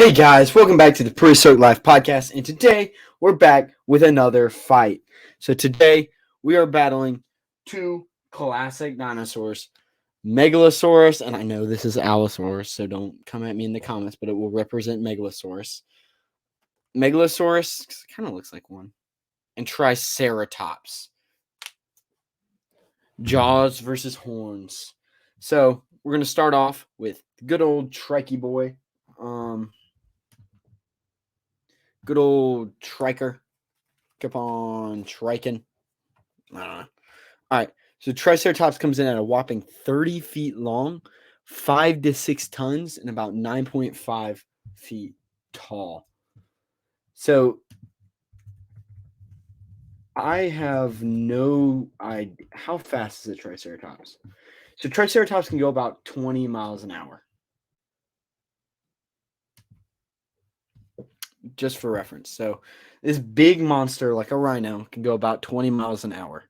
Hey guys, welcome back to the Prehistoric Life Podcast, and today we're back with another fight. So today we are battling two classic dinosaurs, Megalosaurus, and I know this is Allosaurus, so don't come at me in the comments, but it will represent Megalosaurus. Megalosaurus kind of looks like one, and Triceratops. Jaws versus horns. So we're gonna start off with good old Trikey boy. Good old Triker. Keep on triking. All right. So Triceratops comes in at a whopping 30 feet long, 5 to 6 tons, and about 9.5 feet tall. So I have no idea. How fast is a Triceratops? So Triceratops can go about 20 miles an hour. Just for reference. So this big monster, like a rhino, can go about 20 miles an hour.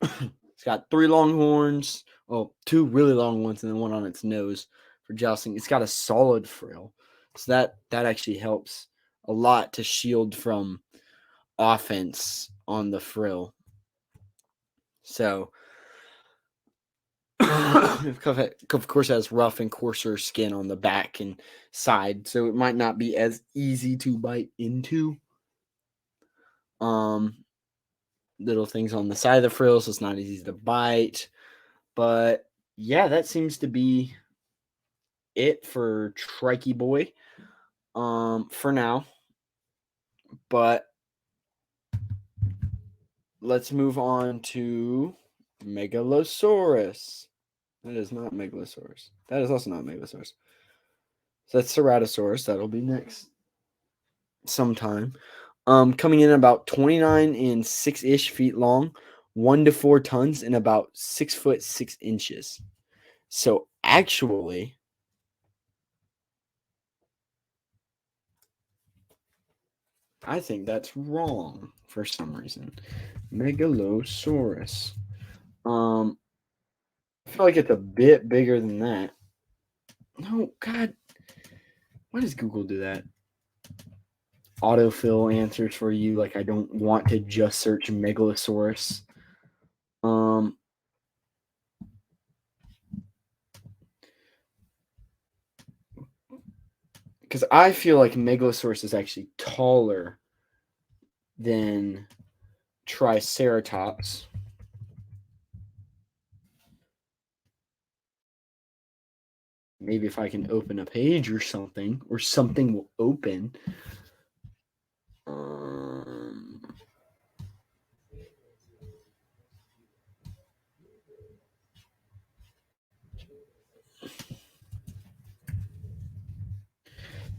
It's got 3 long horns. Well, 2 really long ones and then one on its nose for jousting. It's got a solid frill. So that actually helps a lot to shield from offense on the frill. So of course, it has rough and coarser skin on the back and side, so it might not be as easy to bite into. Little things on the side of the frill, so it's not easy to bite. But yeah, that seems to be it for Trikey boy, for now. But let's move on to Megalosaurus. That is not Megalosaurus. That is also not Megalosaurus. So that's Ceratosaurus. That'll be next sometime. Coming in about 29 and 6-ish feet long, 1 to 4 tons, and about 6 foot 6 inches. So actually, I think that's wrong for some reason. Megalosaurus. I feel like it's a bit bigger than that. No, God. Why does Google do that? Autofill answers for you. Like I don't want to just search Megalosaurus. Because I feel like Megalosaurus is actually taller than Triceratops. Maybe if I can open a page or something will open.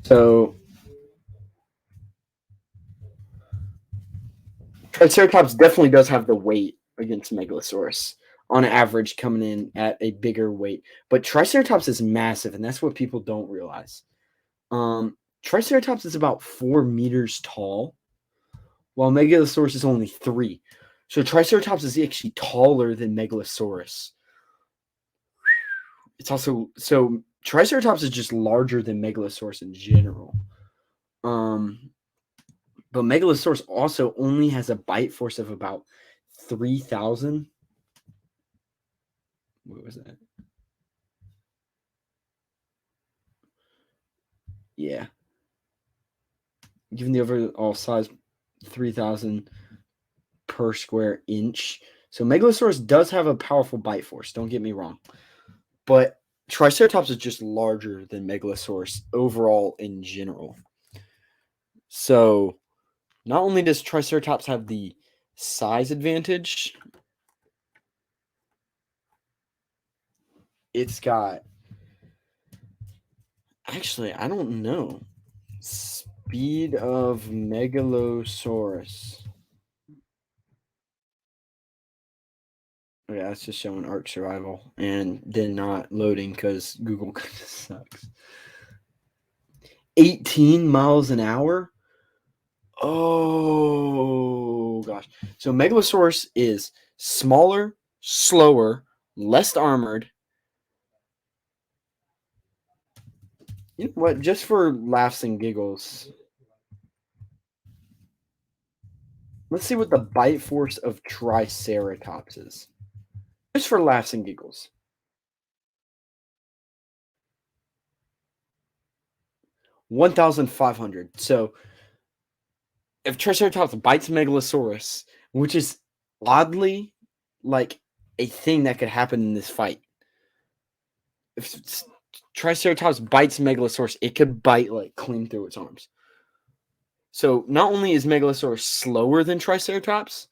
So Triceratops definitely does have the weight against Megalosaurus on average, coming in at a bigger weight. But Triceratops is massive, and that's what people don't realize. Triceratops is about 4 meters tall, while Megalosaurus is only 3. So Triceratops is actually taller than Megalosaurus. It's also so Triceratops is just larger than Megalosaurus in general. But Megalosaurus also only has a bite force of about 3,000. What was that? Yeah. Given the overall size, 3,000 per square inch. So Megalosaurus does have a powerful bite force. Don't get me wrong. But Triceratops is just larger than Megalosaurus overall in general. So not only does Triceratops have the size advantage, it's got... Actually, I don't know. Speed of Megalosaurus. Okay, that's just showing Arc Survival and then not loading because Google kind of sucks. 18 miles an hour? Oh, gosh. So Megalosaurus is smaller, slower, less armored, You know what? Just for laughs and giggles, let's see what the bite force of Triceratops is. Just for laughs and giggles. 1,500. So if Triceratops bites Megalosaurus, which is oddly like a thing that could happen in this fight. If Triceratops bites Megalosaurus, it could bite like clean through its arms. So not only is Megalosaurus slower than Triceratops,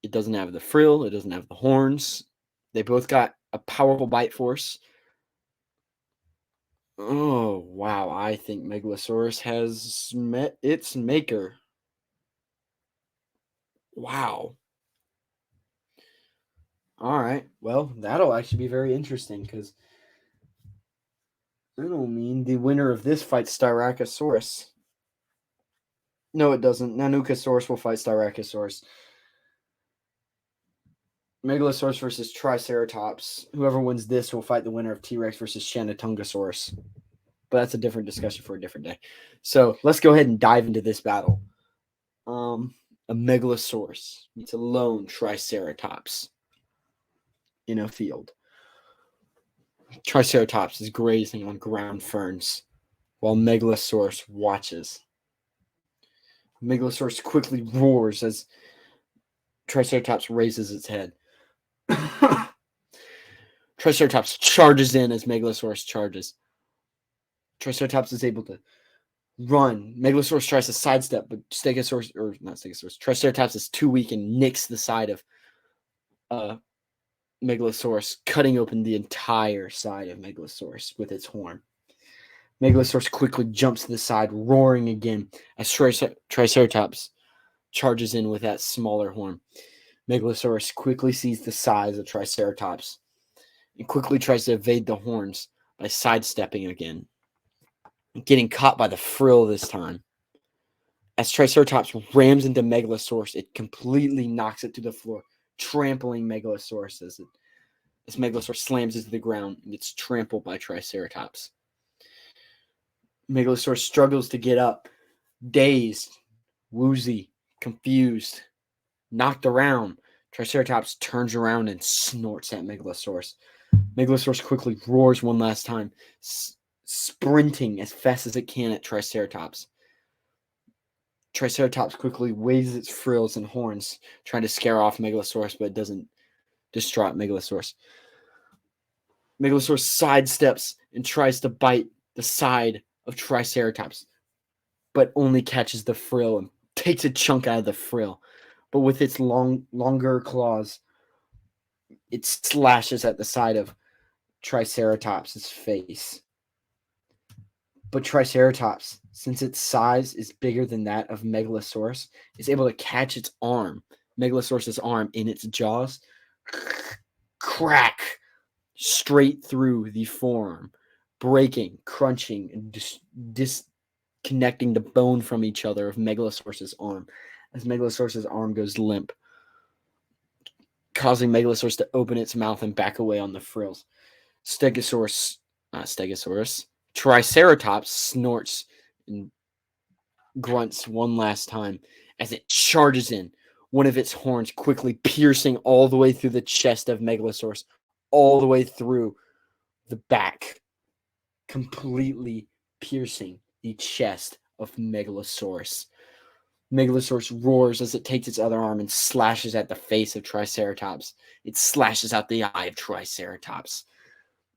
it doesn't have the frill, it doesn't have the horns. They both got a powerful bite force. Oh, wow. I think Megalosaurus has met its maker. Wow. All right. Well, that'll actually be very interesting because that'll mean the winner of this fight Styracosaurus. No, it doesn't. Nanucosaurus will fight Styracosaurus. Megalosaurus versus Triceratops. Whoever wins this will fight the winner of T-Rex versus Shanatungosaurus. But that's a different discussion for a different day. So let's go ahead and dive into this battle. A Megalosaurus meets a lone Triceratops in a field. Triceratops is grazing on ground ferns while Megalosaurus watches. Megalosaurus quickly roars as Triceratops raises its head. Triceratops charges in as Megalosaurus charges. Triceratops is able to run. Megalosaurus tries to sidestep, but Triceratops is too weak and nicks the side of Megalosaurus, cutting open the entire side of Megalosaurus with its horn. Megalosaurus quickly jumps to the side, roaring again as Triceratops charges in with that smaller horn. Megalosaurus quickly sees the size of Triceratops and quickly tries to evade the horns by sidestepping again, getting caught by the frill this time. As Triceratops rams into Megalosaurus, it completely knocks it to the floor, trampling Megalosaurus as Megalosaurus slams into the ground and gets trampled by Triceratops. Megalosaurus struggles to get up, dazed, woozy, confused, knocked around. Triceratops turns around and snorts at Megalosaurus. Megalosaurus quickly roars one last time, sprinting as fast as it can at Triceratops. Triceratops quickly waves its frills and horns, trying to scare off Megalosaurus, but it doesn't distraught Megalosaurus. Megalosaurus sidesteps and tries to bite the side of Triceratops, but only catches the frill and takes a chunk out of the frill. But with its longer claws, it slashes at the side of Triceratops' face. But Triceratops, since its size is bigger than that of Megalosaurus, is able to catch its arm, Megalosaurus' arm, in its jaws, crack, straight through the forearm, breaking, crunching, and disconnecting the bone from each other of Megalosaurus' arm, as Megalosaurus' arm goes limp, causing Megalosaurus to open its mouth and back away on the frills. Triceratops snorts and grunts one last time as it charges in, one of its horns quickly piercing all the way through the chest of Megalosaurus, all the way through the back, completely piercing the chest of Megalosaurus. Megalosaurus roars as it takes its other arm and slashes at the face of Triceratops. It slashes out the eye of Triceratops,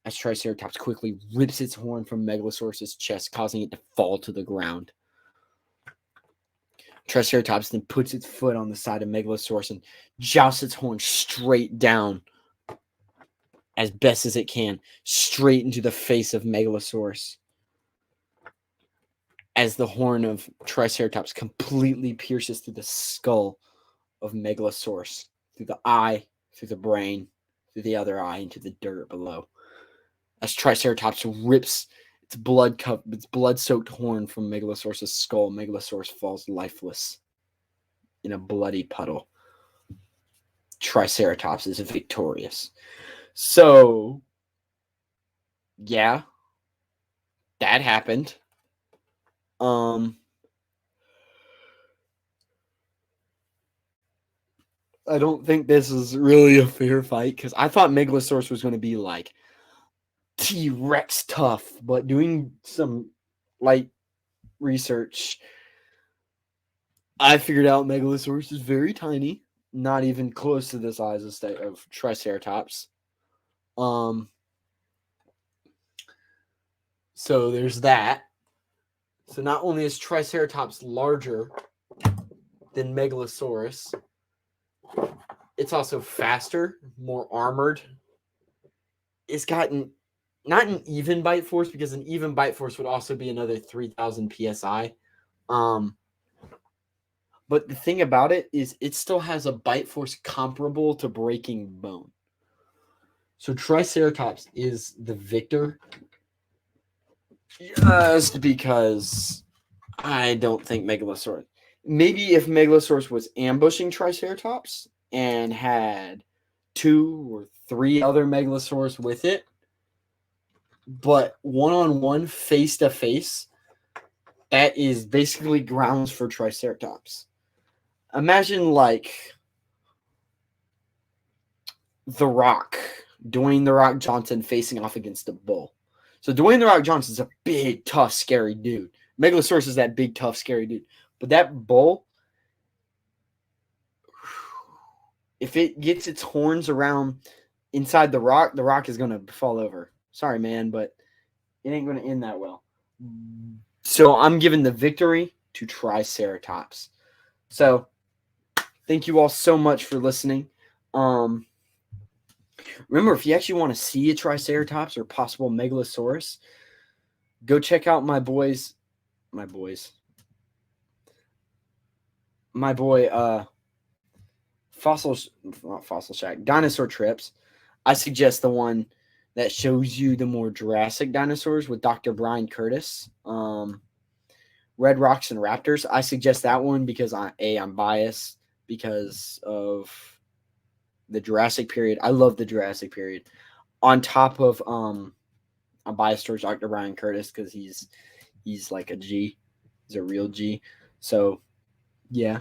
as Triceratops quickly rips its horn from Megalosaurus' chest, causing it to fall to the ground. Triceratops then puts its foot on the side of Megalosaurus and jousts its horn straight down as best as it can, straight into the face of Megalosaurus, as the horn of Triceratops completely pierces through the skull of Megalosaurus, through the eye, through the brain, through the other eye, into the dirt below. As Triceratops rips its blood-soaked horn from Megalosaurus' skull, Megalosaurus falls lifeless in a bloody puddle. Triceratops is victorious. So, yeah, that happened. I don't think this is really a fair fight because I thought Megalosaurus was going to be like T-Rex tough, but doing some light research, I figured out Megalosaurus is very tiny, not even close to the size of Triceratops. So there's that. So not only is Triceratops larger than Megalosaurus, it's also faster, more armored. It's gotten not an even bite force because an even bite force would also be another 3,000 psi. But the thing about it is it still has a bite force comparable to breaking bone. So Triceratops is the victor just because I don't think Megalosaurus. Maybe if Megalosaurus was ambushing Triceratops and had 2 or 3 other Megalosaurus with it, but one-on-one, face-to-face, that is basically grounds for Triceratops. Imagine like The Rock, Dwayne "The Rock" Johnson facing off against a bull. So Dwayne "The Rock" Johnson is a big, tough, scary dude. Megalosaurus is that big, tough, scary dude. But that bull, if it gets its horns around inside the rock is going to fall over. Sorry, man, but it ain't going to end that well. So I'm giving the victory to Triceratops. So thank you all so much for listening. Remember, if you actually want to see a Triceratops or possible Megalosaurus, go check out my boy, not Fossil Shack, Dinosaur Trips. I suggest the one that shows you the more Jurassic dinosaurs with Dr. Brian Curtis. Red Rocks and Raptors. I suggest that one because I'm biased because of the Jurassic period. I love the Jurassic period. On top of I'm biased towards Dr. Brian Curtis because he's like a G. He's a real G. So yeah.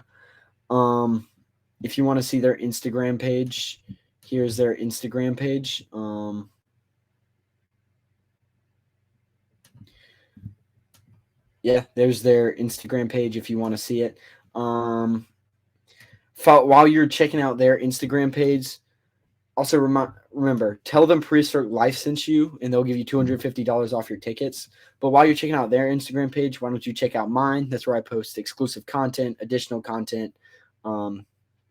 If you want to see their Instagram page, here's their Instagram page. Yeah, there's their Instagram page if you want to see it. While you're checking out their Instagram page, also remember, tell them Prehistoric Life sent you, and they'll give you $250 off your tickets. But while you're checking out their Instagram page, why don't you check out mine? That's where I post exclusive content, additional content,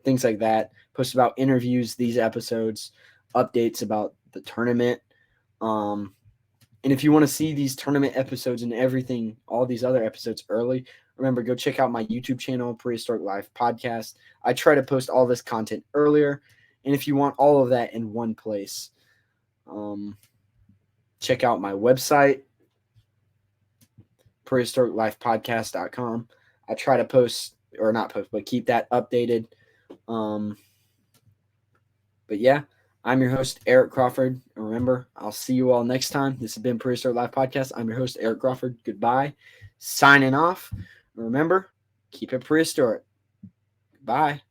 things like that. Post about interviews, these episodes, updates about the tournament. And if you want to see these tournament episodes and everything, all these other episodes early, remember, go check out my YouTube channel, Prehistoric Life Podcast. I try to post all this content earlier. And if you want all of that in one place, check out my website, prehistoriclifepodcast.com. I try to keep that updated. But yeah, I'm your host, Eric Crawford. And remember, I'll see you all next time. This has been Prehistoric Life Podcast. I'm your host, Eric Crawford. Goodbye. Signing off. Remember, keep it prehistoric. Bye.